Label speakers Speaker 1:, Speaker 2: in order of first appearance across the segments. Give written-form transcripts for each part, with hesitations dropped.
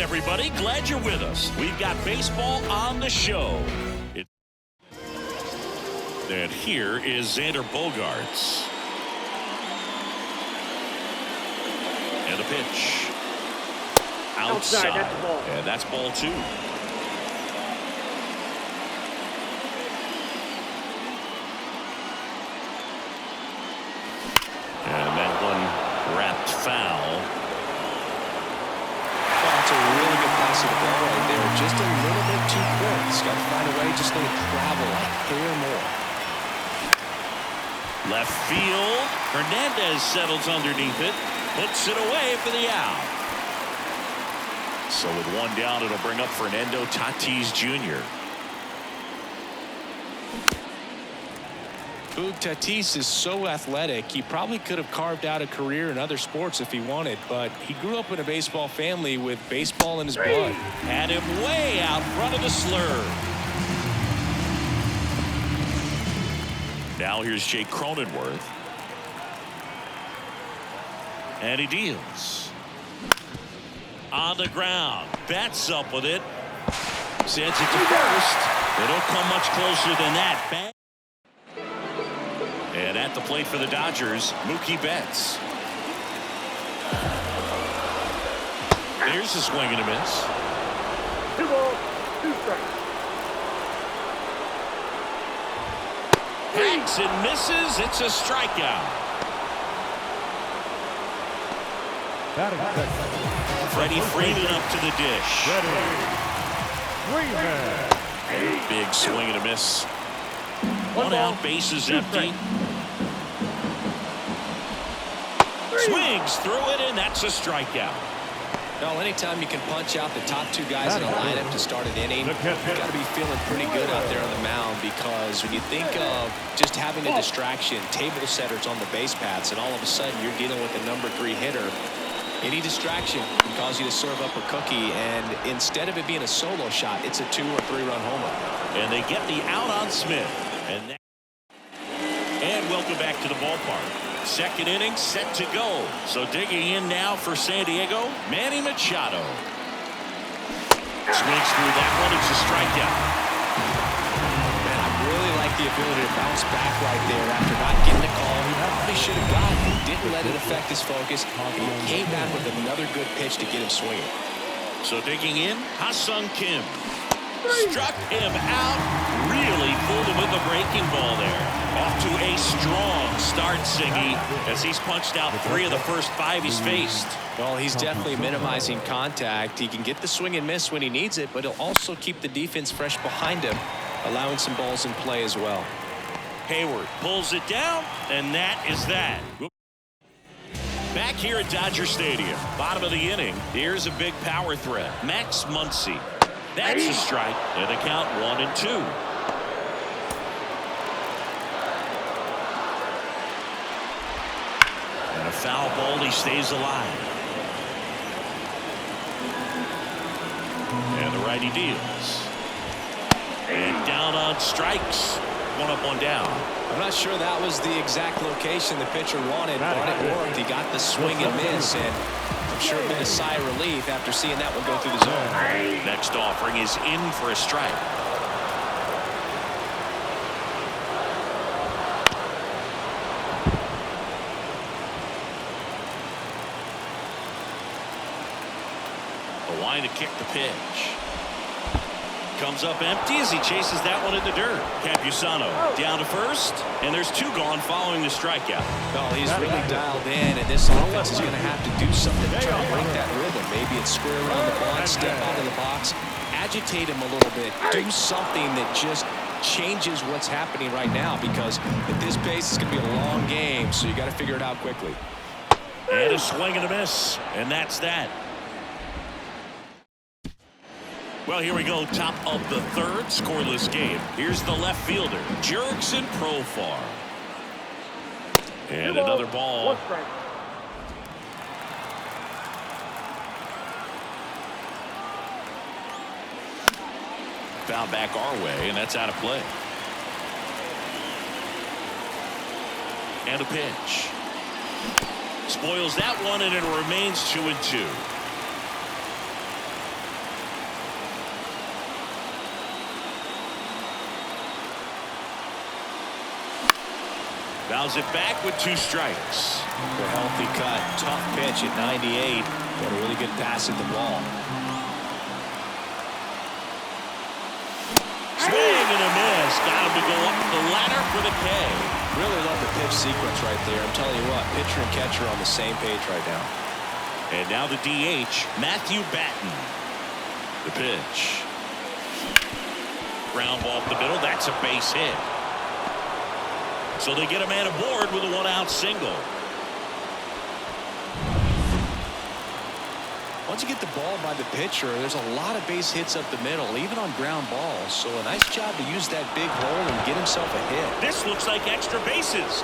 Speaker 1: everybody. Glad you're with us. We've got baseball on the show. And here is Xander Bogaerts. And a pitch. Outside.
Speaker 2: That's the ball.
Speaker 1: And that's ball 2. And that one wrapped foul.
Speaker 3: That's a really good pass of the ball right there. Just a little bit too quick. He's got to find a way just to travel a hair more.
Speaker 1: Left field. Hernandez settles underneath it. Puts it away for the out. So with one down, it'll bring up Fernando Tatis Jr.
Speaker 3: Tatis is so athletic, he probably could have carved out a career in other sports if he wanted, but he grew up in a baseball family with baseball in his blood.
Speaker 1: Had him way out front of the slur. Now here's Jake Cronenworth. And he deals. On the ground. Bats up with it. Sends it to first. They don't come much closer than that. Bang. And at the plate for the Dodgers, Mookie Betts. There's a swing and a miss.
Speaker 2: 2 balls, 2 strikes.
Speaker 1: Hacks and misses. It's a strikeout. Freddie Freeman up to the dish. Big swing and a miss. 1 out, bases empty. Swings through it, and that's a strikeout.
Speaker 3: Well, anytime you can punch out the top 2 guys in a lineup to start an inning, you've got to be feeling pretty good out there on the mound, because when you think of just having a distraction, table setters on the base paths, and all of a sudden you're dealing with the number 3 hitter, any distraction can cause you to serve up a cookie, and instead of it being a solo shot, it's a 2 or 3 run homer.
Speaker 1: And they get the out on Smith. And welcome back to the ballpark. Second inning set to go. So digging in now for San Diego, Manny Machado. Swings through that one. It's a strikeout.
Speaker 3: Man, I really like the ability to bounce back right there after not getting the call he probably should have gotten. Didn't let it affect his focus. He came back with another good pitch to get him swinging.
Speaker 1: So digging in, Ha-Sung Kim. Struck him out. Really fooled him with the breaking ball there. Off to a strong start, Siggy, as he's punched out 3 of the first 5 he's faced.
Speaker 3: Well, he's definitely minimizing contact. He can get the swing and miss when he needs it, but he'll also keep the defense fresh behind him, allowing some balls in play as well.
Speaker 1: Hayward pulls it down, and that is that. Back here at Dodger Stadium, bottom of the inning, here's a big power threat. Max Muncy. That's a strike, and the count 1-2. And a foul ball, he stays alive. And the righty deals. And down on strikes. 1 up, 1 down.
Speaker 3: I'm not sure that was the exact location the pitcher wanted, but it worked. He got the swing and miss, and I'm sure it been a sigh of relief after seeing that one go through the zone.
Speaker 1: Next offering is in for a strike. A line to kick the pitch. Comes up empty as he chases that one in the dirt. Campusano down to first, and there's 2 gone following the strikeout.
Speaker 3: Well, he's really dialed in, and this offense is going to have to do something to try to break that rhythm. Maybe it's square around the ball, step out of the box, agitate him a little bit, do something that just changes what's happening right now, because at this pace it's going to be a long game, so you got to figure it out quickly.
Speaker 1: And a swing and a miss, and that's that. Well, here we go, top of the 3rd, scoreless game. Here's the left fielder, Jurickson Profar. And another ball.
Speaker 2: 1 strike.
Speaker 1: Foul back our way, and that's out of play. And a pitch. Spoils that one, and it remains 2-2. Fouls it back with 2 strikes.
Speaker 3: A healthy cut. Tough pitch at 98. But a really good pass at the ball.
Speaker 1: Swing and a miss. Got him to go up the ladder for the K.
Speaker 3: Really love the pitch sequence right there. I'm telling you what, pitcher and catcher are on the same page right now.
Speaker 1: And now the DH, Matthew Batten. The pitch. Ground ball up the middle. That's a base hit. So they get a man aboard with a 1-out single.
Speaker 3: Once you get the ball by the pitcher, there's a lot of base hits up the middle, even on ground balls. So a nice job to use that big hole and get himself a hit.
Speaker 1: This looks like extra bases.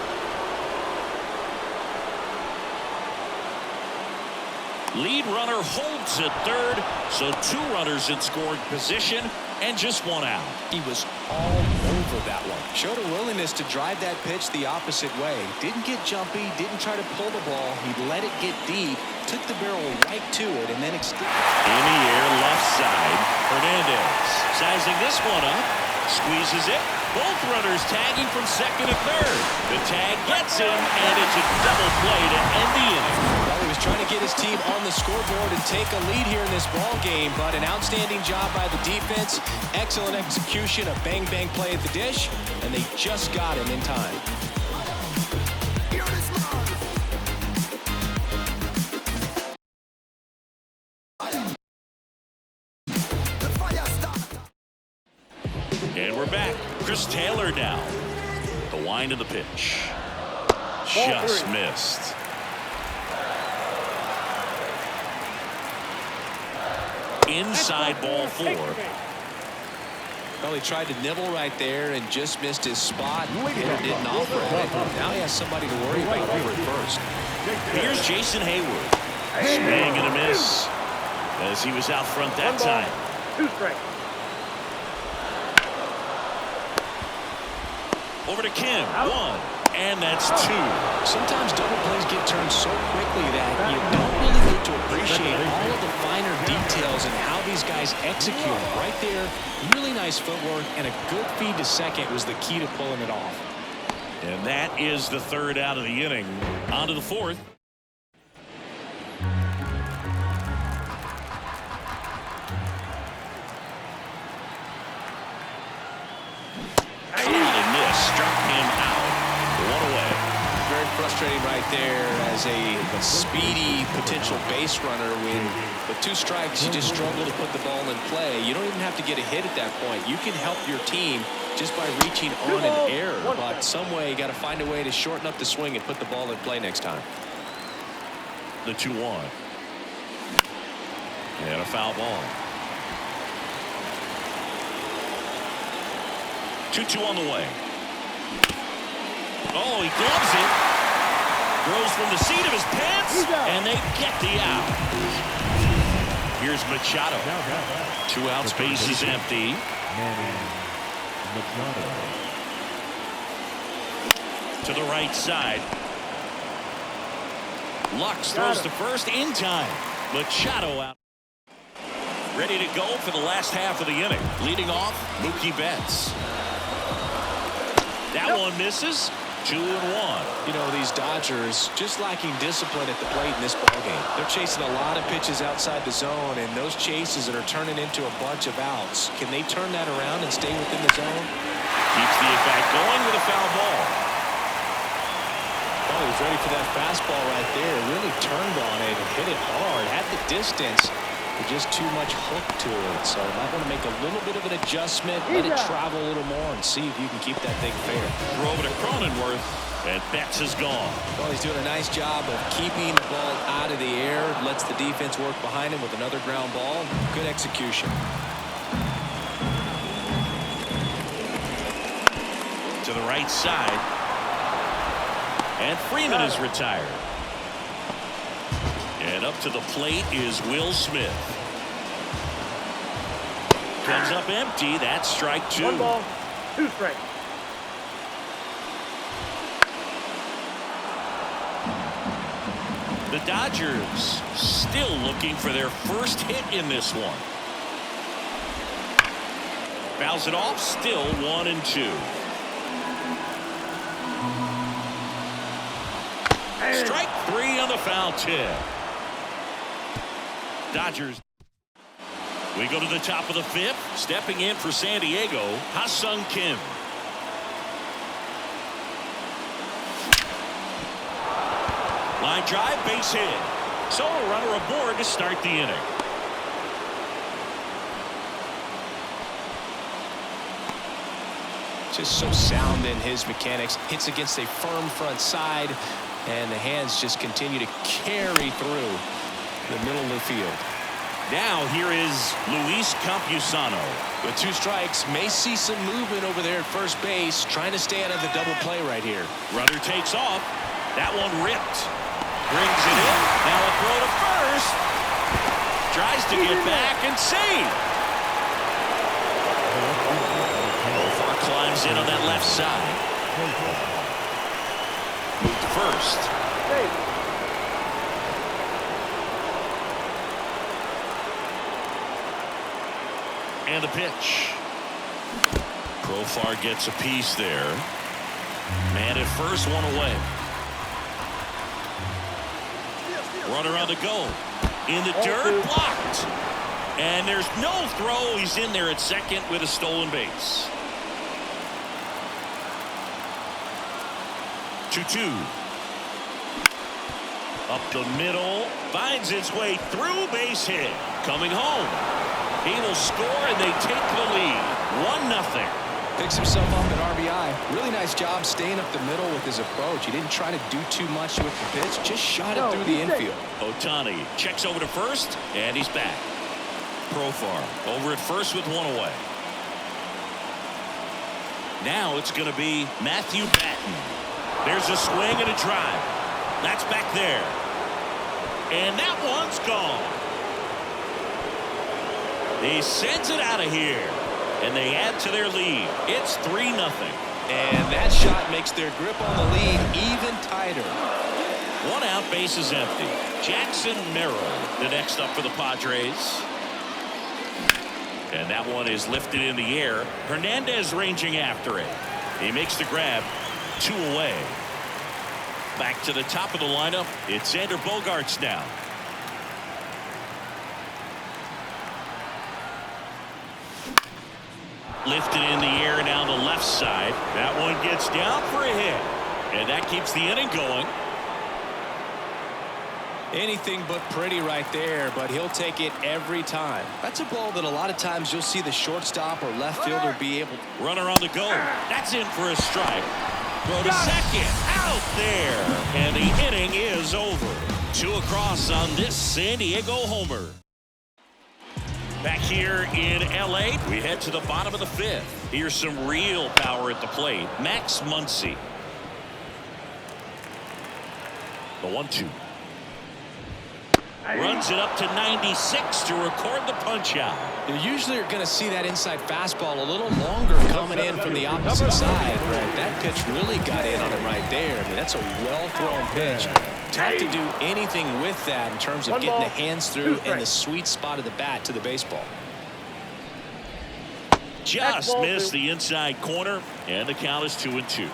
Speaker 1: Lead runner holds at third, so 2 runners in scoring position and just 1 out.
Speaker 3: He was all over that one. Showed a willingness to drive that pitch the opposite way. Didn't get jumpy, didn't try to pull the ball. He let it get deep, took the barrel right to it, and then extended.
Speaker 1: In the air, left side, Hernandez sizing this one up, squeezes it. Both runners tagging from second to third. The tag gets him, and it's a double play to end the inning.
Speaker 3: Well, he was trying to get his team on the scoreboard and take a lead here in this ball game, but an outstanding job by the defense. Excellent execution, a bang-bang play at the dish, and they just got him in time.
Speaker 1: And we're back. Chris Taylor now. The wind of the pitch. Just missed. Inside ball 4.
Speaker 3: Well, he tried to nibble right there and just missed his spot. Hitter didn't offer at it. Now he has somebody to worry about over at first.
Speaker 1: Here's Jason Hayward. Swing and a miss as he was out front that time.
Speaker 2: 2 strikes.
Speaker 1: Over to Kim. 1. And that's 2.
Speaker 3: Sometimes double plays get turned so quickly that you don't really get to appreciate all of the finer details and how these guys execute. Right there, really nice footwork, and a good feed to second was the key to pulling it off.
Speaker 1: And that is the 3rd out of the inning. On to the 4th. Struck him out. 1 away.
Speaker 3: Very frustrating right there as a speedy potential base runner. When with 2 strikes, you just struggle to put the ball in play. You don't even have to get a hit at that point. You can help your team just by reaching on an error. But some way, you got to find a way to shorten up the swing and put the ball in play next time.
Speaker 1: The 2-1. And a foul ball. 2-2 on the way. Oh, he gloves it. Throws from the seat of his pants, and they get the out. Here's Machado. 2 outs, bases empty. To the right side. Lux throws to first in time. Machado out. Ready to go for the last half of the inning. Leading off, Mookie Betts. That one misses. 2-1.
Speaker 3: You know, these Dodgers just lacking discipline at the plate in this ballgame. They're chasing a lot of pitches outside the zone, and those chases that are turning into a bunch of outs. Can they turn that around and stay within the zone?
Speaker 1: Keeps the at-bat going with a foul ball.
Speaker 3: Oh, he was ready for that fastball right there. Really turned on it and hit it hard. Had the distance, but just too much hook to it. So you might want to make a little bit of an adjustment, let it travel a little more, and see if you can keep that thing fair.
Speaker 1: Throw over to Cronenworth, and Betts is gone.
Speaker 3: Well, he's doing a nice job of keeping the ball out of the air. Lets the defense work behind him with another ground ball. Good execution.
Speaker 1: To the right side. And Freeman is retired. And up to the plate is Will Smith. Comes up empty. That's strike 2.
Speaker 2: 1 ball, 2 strikes.
Speaker 1: The Dodgers still looking for their first hit in this one. Fouls it off. Still 1-2. Strike 3 on the foul tip. Dodgers. We go to the top of the 5th. Stepping in for San Diego, Ha-Sung Kim. Line drive, base hit. So a runner aboard to start the inning.
Speaker 3: Just so sound in his mechanics. Hits against a firm front side, and the hands just continue to carry through the middle of the field.
Speaker 1: Now here is Luis Campusano.
Speaker 3: With 2 strikes, may see some movement over there at first base, trying to stay out of the double play right here.
Speaker 1: Runner takes off. That one ripped. Brings it in. Now a throw to first. Tries to get back and save. Profar climbs in on that left side. Move to first. And the pitch. Profar gets a piece there. Man at first, one away. Runner on the go. In the dirt, blocked. And there's no throw. He's in there at second with a stolen base. 2-2. Up the middle. Finds its way through, base hit. Coming home. He will score, and they take the lead. 1-0.
Speaker 3: Picks himself up at RBI. Really nice job staying up the middle with his approach. He didn't try to do too much with the pitch. Just shot it through the infield.
Speaker 1: Ohtani checks over to first, and he's back. Profar over at first with 1 away. Now it's going to be Matthew Batten. There's a swing and a drive. That's back there. And that one's gone. He sends it out of here. And they add to their lead. It's 3-0.
Speaker 3: And that shot makes their grip on the lead even tighter.
Speaker 1: 1 out, base is empty. Jackson Merrill, the next up for the Padres. And that one is lifted in the air. Hernandez ranging after it. He makes the grab. 2 away. Back to the top of the lineup. It's Xander Bogaerts now. Lifted in the air down the left side. That one gets down for a hit. And that keeps the inning going.
Speaker 3: Anything but pretty right there, but he'll take it every time. That's a ball that a lot of times you'll see the shortstop or left fielder be able to.
Speaker 1: Runner on the go. That's in for a strike. Throw to second. Out there. And the inning is over. 2 across on this San Diego homer. Back here in L.A., we head to the bottom of the 5th. Here's some real power at the plate. Max Muncy. The 1-2. Runs it up to 96 to record the punch out.
Speaker 3: You usually are going to see that inside fastball a little longer coming in from the opposite side. Right? That pitch really got in on him right there. I mean, that's a well-thrown pitch. Tough to do anything with that in terms of getting the hands through and the sweet spot of the bat to the baseball.
Speaker 1: Just missed the inside corner, and the count is 2-2.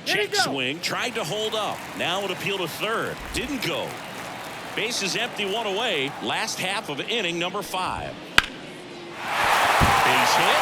Speaker 1: Check swing, tried to hold up. Now an appeal to third. Didn't go. Base is empty, 1 away. Last half of inning number 5. Base hit.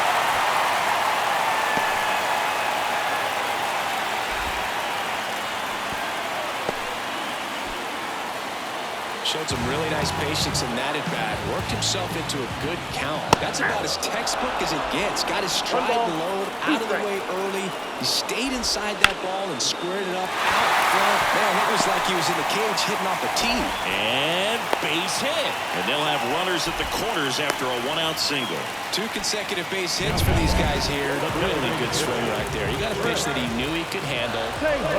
Speaker 3: Showed some really nice patience in that at bat. Worked himself into a good count. That's about as textbook as it gets. Got his stride low, out of the way early. He stayed inside that ball and squared it up out front. Man, it was like he was in the cage hitting off a tee.
Speaker 1: And base hit. And they'll have runners at the corners after a 1-out single.
Speaker 3: 2 consecutive base hits for these guys here. Really good swing right there. He got a pitch that he knew he could handle.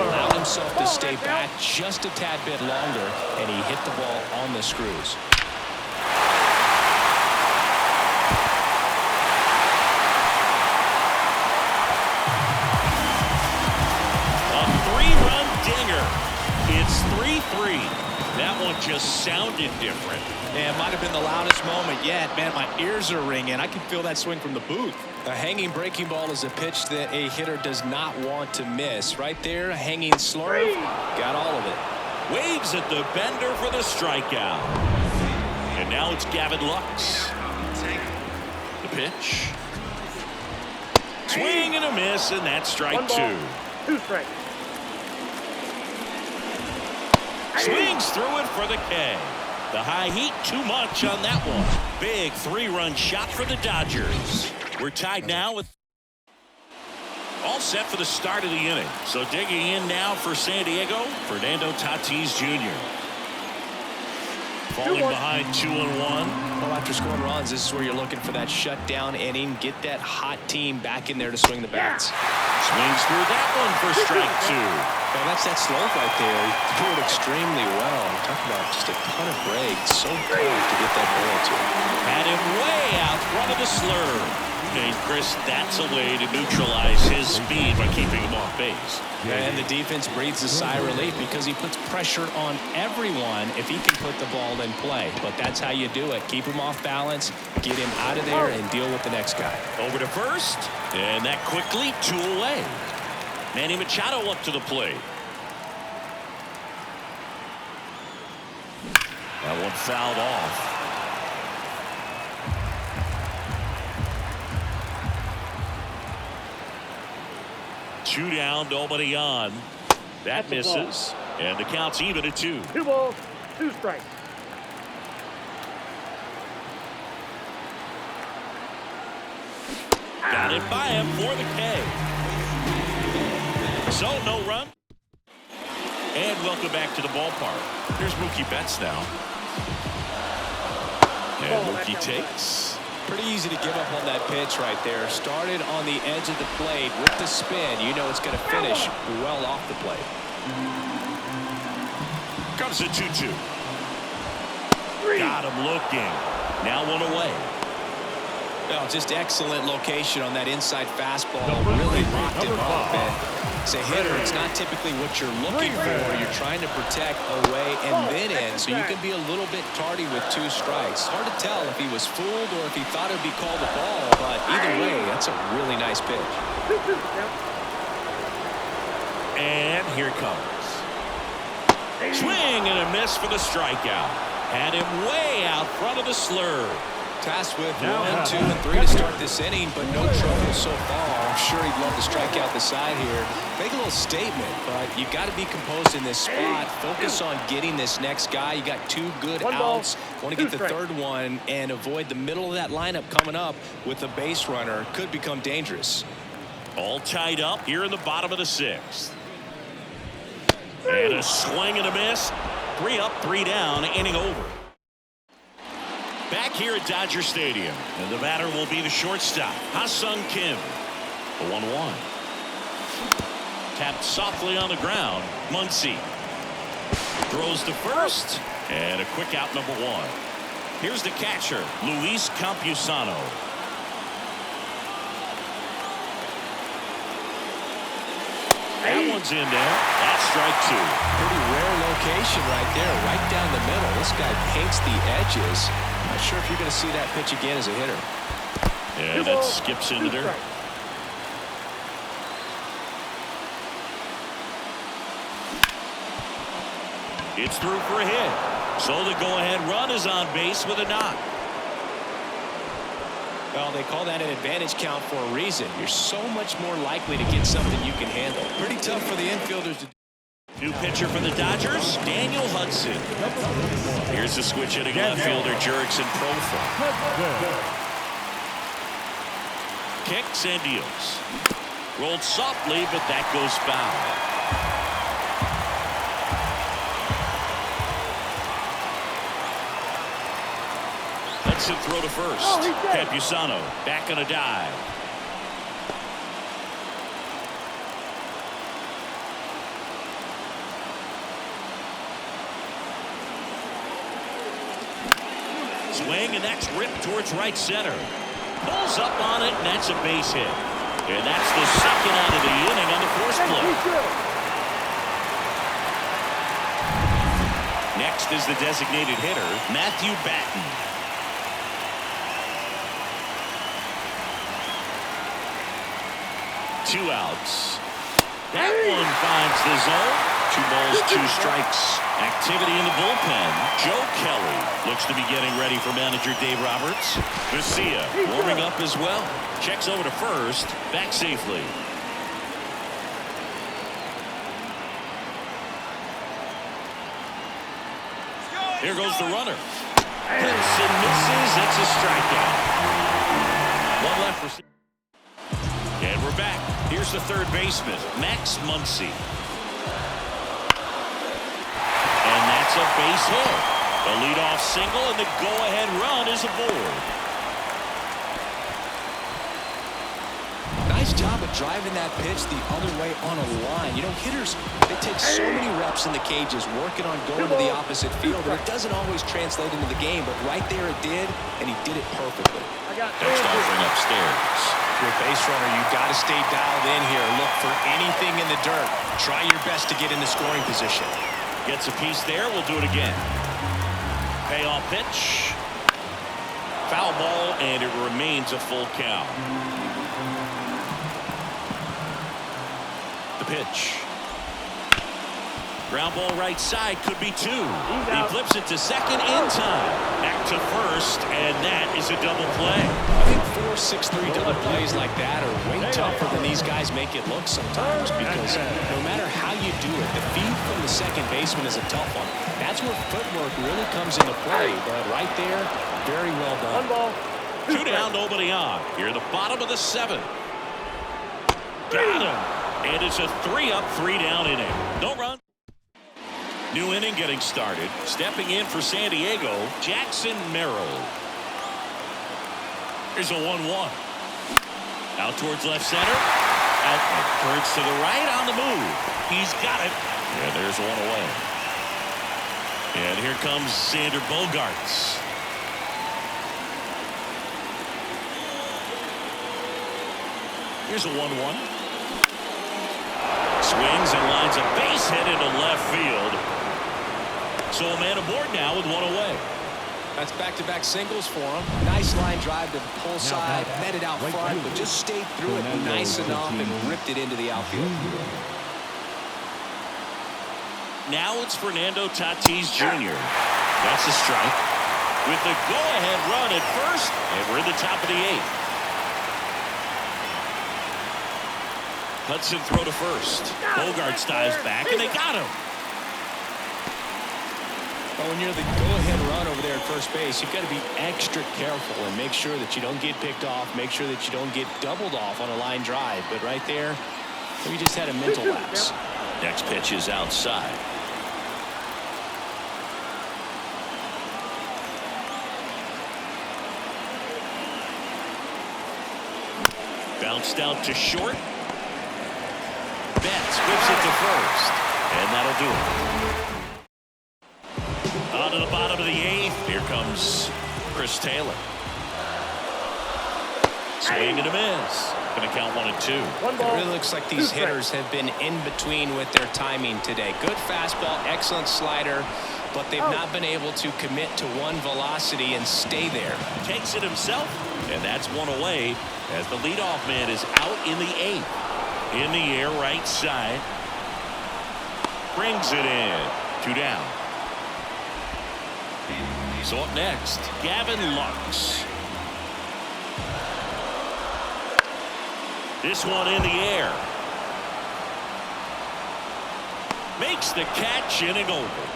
Speaker 3: Allowed himself to stay back just a tad bit longer, and he hit the ball on the screws.
Speaker 1: A 3-run dinger. It's 3-3. That one just sounded different.
Speaker 3: Man, it might have been the loudest moment yet. Man, my ears are ringing. I can feel that swing from the booth. A hanging breaking ball is a pitch that a hitter does not want to miss. Right there, a hanging slurve, got all of it.
Speaker 1: Waves at the bender for the strikeout. And now it's Gavin Lux. The pitch. Swing and a miss, and that's strike 2.
Speaker 2: 2 strikes.
Speaker 1: Swings through it for the K. The high heat, too much on that one. Big 3-run shot for the Dodgers. We're tied now with all set for the start of the inning. So digging in now for San Diego, Fernando Tatis Jr. Falling behind 2-1.
Speaker 3: Well, after scoring runs, this is where you're looking for that shutdown inning. Get that hot team back in there to swing the bats.
Speaker 1: Swings through that one for strike 2.
Speaker 3: Well, that's that slope right there. He threw it extremely well. Talk about just a ton of breaks. So tough to get that ball to.
Speaker 1: Had him way out front of the slurve. Okay, Chris, that's a way to neutralize his speed by keeping him off base.
Speaker 3: And the defense breathes a sigh of relief because he puts pressure on everyone if he can put the ball in play. But that's how you do it. Keep him off balance, get him out of there, and deal with the next guy.
Speaker 1: Over to first, and that quickly 2 away. Manny Machado up to the plate. That one fouled off. Two down, nobody on. That misses, and the count's even at 2.
Speaker 2: 2 balls, 2 strikes.
Speaker 1: Got it by him for the K. So no run. And welcome back to the ballpark. Here's Mookie Betts now. And Mookie takes.
Speaker 3: Pretty easy to give up on that pitch right there. Started on the edge of the plate with the spin. You know it's going to finish well off the plate.
Speaker 1: Comes the 2-2. Got him looking. Now 1 away.
Speaker 3: Well, just excellent location on that inside fastball. Really rocked him up. And as a hitter, it's not typically what you're looking for. You're trying to protect away and then in, so you can be a little bit tardy with 2 strikes. Hard to tell if he was fooled or if he thought it would be called a ball, but either way, that's a really nice pitch.
Speaker 1: And here it comes. Swing and a miss for the strikeout. Had him way out front of the slurve.
Speaker 3: Tasked with 1, 2, and 3 to start this inning, but no trouble so far. I'm sure he'd love to strike out the side here. Make a little statement, but you got to be composed in this spot. Focus on getting this next guy. You got 2 good outs. Want to get the 3rd one and avoid the middle of that lineup coming up with a base runner. Could become dangerous.
Speaker 1: All tied up here in the bottom of the 6th. And a swing and a miss. 3 up, 3 down, inning over. Back here at Dodger Stadium, and the batter will be the shortstop, Ha-Sung Kim. The 1-1. Tapped softly on the ground. Muncy throws to first, and a quick out, number 1. Here's the catcher, Luis Campusano. That one's in there. That's strike 2.
Speaker 3: Pretty rare location right there, right down the middle. This guy paints the edges. Not sure if you're going to see that pitch again as a hitter.
Speaker 1: Yeah, that skips into there. It's through for a hit. So the go-ahead run is on base with a knock.
Speaker 3: Well, they call that an advantage count for a reason. You're so much more likely to get something you can handle. Pretty tough for the infielders to do.
Speaker 1: New pitcher for the Dodgers, Daniel Hudson. Here's the switch hitting left fielder, Jurickson Profile. Kicks and deals. Rolled softly, but that goes foul. Hudson throw to first. Campusano back on a dive. Swing, and that's ripped towards right center. Pulls up on it, and that's a base hit. And that's the second out of the inning on the force play. Next is the designated hitter, Matthew Batten. 2 outs. That one finds the zone. 2 balls, 2 strikes. Activity in the bullpen. Joe Kelly looks to be getting ready for manager Dave Roberts. Garcia warming up as well. Checks over to first. Back safely. Here goes the runner. Hits and misses. It's a strikeout. 1 left for. And we're back. Here's the third baseman, Max Muncy. And that's a base hit. The leadoff single, and the go-ahead run is aboard.
Speaker 3: Nice job of driving that pitch the other way on a line. You know, hitters, they take so many reps in the cages working on going to the opposite field, and it doesn't always translate into the game, but right there it did, and he did it perfectly.
Speaker 1: Next offering upstairs.
Speaker 3: You're a base runner. You've got to stay dialed in here. Look for anything in the dirt. Try your best to get in the scoring position.
Speaker 1: Gets a piece there. We'll do it again. Payoff pitch. Foul ball, and it remains a full count. The pitch. Ground ball right side, could be 2. He flips it to second in time. Back to first, and that is a double play.
Speaker 3: I think 4, 6, 3 double plays like that are way tougher than these guys make it look sometimes, because no matter how you do it, the feed from the second baseman is a tough one. That's where footwork really comes into play, but right there, very well done.
Speaker 2: 1 ball.
Speaker 1: 2 down, nobody on. Here, the bottom of the 7th. Got him. And it's a 3-up, 3-down inning. No run. New inning getting started. Stepping in for San Diego, Jackson Merrill. Here's a 1-1. Out towards left center. Outlet turns to the right on the move. He's got it. And there's 1 away. And here comes Xander Bogaerts. Here's a 1-1. Swings and lines a base hit into left field. So a man aboard now with 1 away.
Speaker 3: That's back-to-back singles for him. Nice line drive to the pull side, met it out front, but just stayed through it nice enough and ripped it into the outfield.
Speaker 1: Now it's Fernando Tatis Jr. That's a strike. With the go-ahead run at first, and we're in the top of the 8th. Hudson throw to first. Bogaerts dives back, and they got him.
Speaker 3: But when you're the go-ahead run over there at first base, you've got to be extra careful and make sure that you don't get picked off, make sure that you don't get doubled off on a line drive. But right there, we just had a mental lapse.
Speaker 1: Next pitch is outside. Bounced out to short. Betts whips it to first, and that'll do it. On to the bottom of the 8th. Here comes Chris Taylor. Swing and a miss. Going to count 1 and 2.
Speaker 3: It really looks like these hitters have been in between with their timing today. Good fastball, excellent slider, but they've not been able to commit to one velocity and stay there.
Speaker 1: Takes it himself, and that's 1 away as the leadoff man is out in the 8th. In the air, right side. Brings it in. 2 down. So up next, Gavin Lux. This one in the air. Makes the catch, inning over.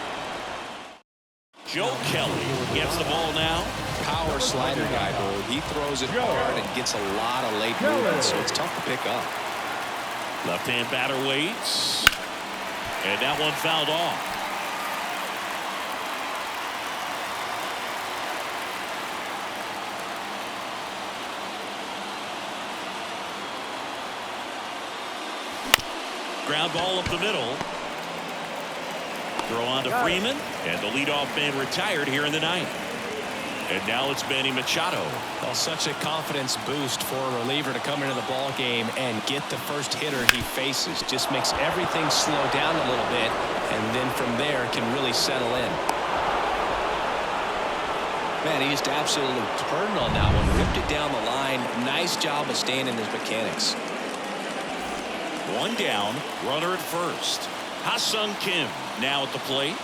Speaker 1: Joe Kelly gets the ball now.
Speaker 3: Power slider guy, Bird. He throws it hard and gets a lot of late movement, so it's tough to pick up.
Speaker 1: Left-hand batter waits. And that one fouled off. Ground ball up the middle. Throw on to Freeman, and the leadoff man retired here in the 9th. And now it's Manny Machado.
Speaker 3: Well, such a confidence boost for a reliever to come into the ball game and get the first hitter he faces. Just makes everything slow down a little bit, and then from there can really settle in. Man, he just absolutely turned on that one, ripped it down the line. Nice job of staying in his mechanics.
Speaker 1: One down, runner at first. Ha-Sung Kim now at the plate.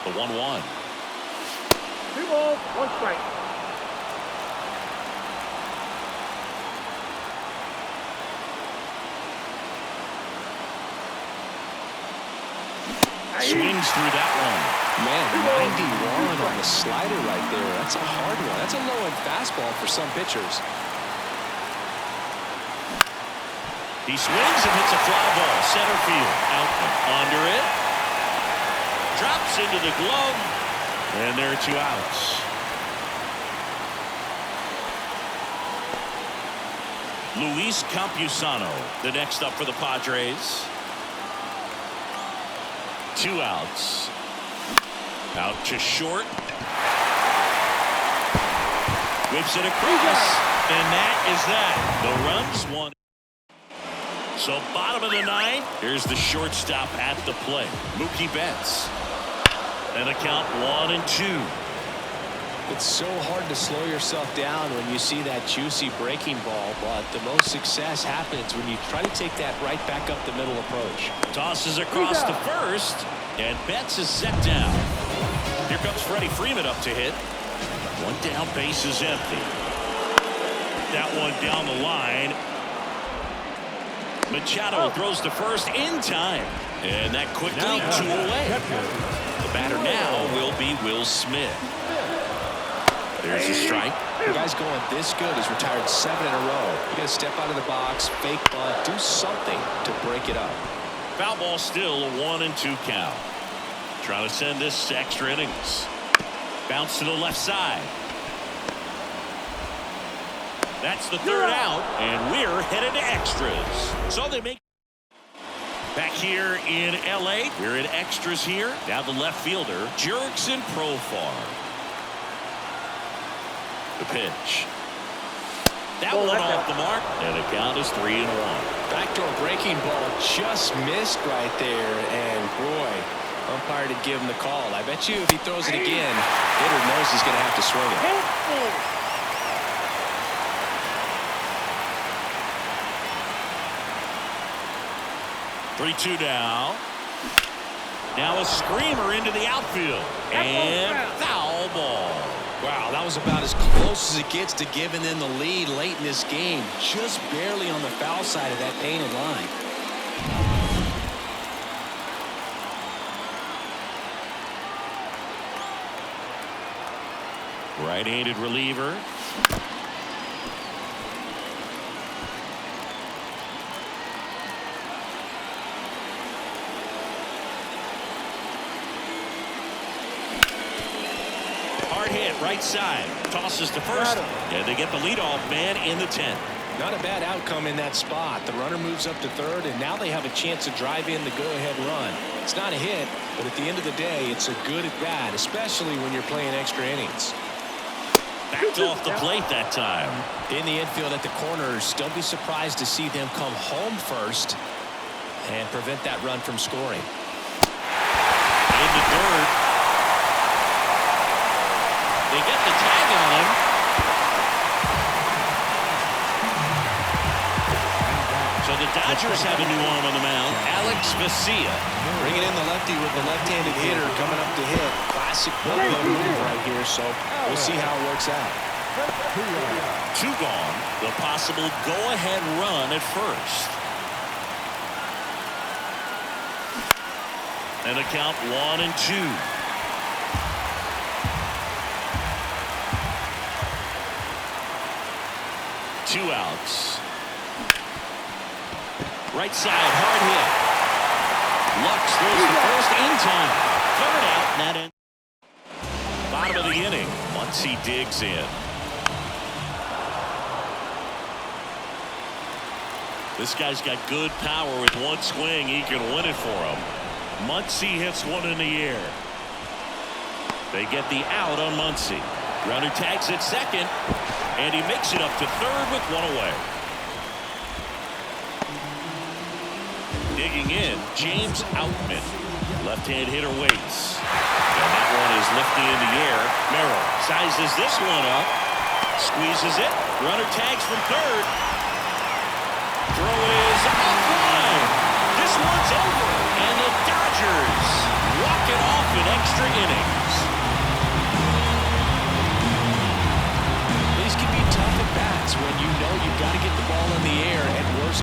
Speaker 1: The 1-1.
Speaker 2: 2 balls, 1 strike.
Speaker 1: Swings through that one.
Speaker 3: Man, 91 on the slider right there. That's a hard one. That's a low-end fastball for some pitchers.
Speaker 1: He swings and hits a fly ball. Center field. Out under it. Drops into the glove. And there are 2 outs. Luis Campusano, the next up for the Padres. 2 outs. Out to short. Whips it across. And that is that. The runs won. So bottom of the 9th. Here's the shortstop at the plate. Mookie Betts. And the count 1-2.
Speaker 3: It's so hard to slow yourself down when you see that juicy breaking ball, but the most success happens when you try to take that right back up the middle approach.
Speaker 1: Tosses across to first, and Betts is set down. Here comes Freddie Freeman up to hit. 1 down, base is empty. That one down the line. Machado throws to first in time, and that quickly 2 away. The batter now will be Will Smith. There's a strike.
Speaker 3: The guy's going this good. He's retired 7 in a row. You got to step out of the box, fake bunt, do something to break it up.
Speaker 1: Foul ball still, a 1-2 count. Trying to send this to extra innings. Bounce to the left side. That's the 3rd out, and we're headed to extras. So they make back here in L.A. We're in extras here. Now the left fielder, Jurickson Profar. The pitch. That one off the mark, and the count is 3-1.
Speaker 3: Backdoor breaking ball just missed right there, and boy, umpire did give him the call. I bet you if he throws it again, hitter knows he's going to have to swing it.
Speaker 1: 3-2 now. Now a screamer into the outfield, and foul ball.
Speaker 3: Wow, that was about as close as it gets to giving them the lead late in this game. Just barely on the foul side of that painted line.
Speaker 1: Right-handed reliever. Hard hit, right side. Tosses to first. And they get the leadoff man in the 10th.
Speaker 3: Not a bad outcome in that spot. The runner moves up to third, and now they have a chance to drive in the go-ahead run. It's not a hit, but at the end of the day, it's a good at-bat, especially when you're playing extra innings.
Speaker 1: Backed off the plate that time.
Speaker 3: In the infield at the corners, don't be surprised to see them come home first and prevent that run from scoring.
Speaker 1: In the dirt. They get the tag on him. So the Dodgers have a new arm on the mound, Alex Vesia.
Speaker 3: Bringing in the lefty with the left-handed hitter coming up to hit. Classic bullpen move right here, so we'll see how it works out.
Speaker 1: 2 gone. The possible go-ahead run at first. And the count 1-2. Two outs. Right side, hard hit. Lux throws the first in time. 3rd out, and that ends. Bottom of the inning. Muncy digs in. This guy's got good power. With one swing, he can win it for him. Muncy hits one in the air. They get the out on Muncy. Runner tags at second, and he makes it up to third with 1 away. Digging in, James Outman. Left-hand hitter waits. And that one is lifting in the air. Merrill sizes this one up. Squeezes it. Runner tags from third. Throw is offline. This one's over. And the Dodgers walk it off in extra inning.